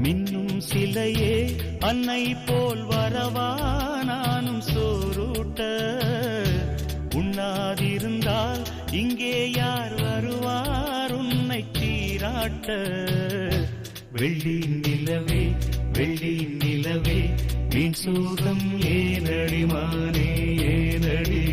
மின்னும் சிலையே அன்னை போல் வரவா நானும் சோறுட்ட உண்ணாதிருந்தால் இங்கே யார் வருவார் உன்னை சீராட்ட வெள்ளி நிலவே வெள்ளி நிலவே மீன் சோகம் ஏனடி மானே ஏனடி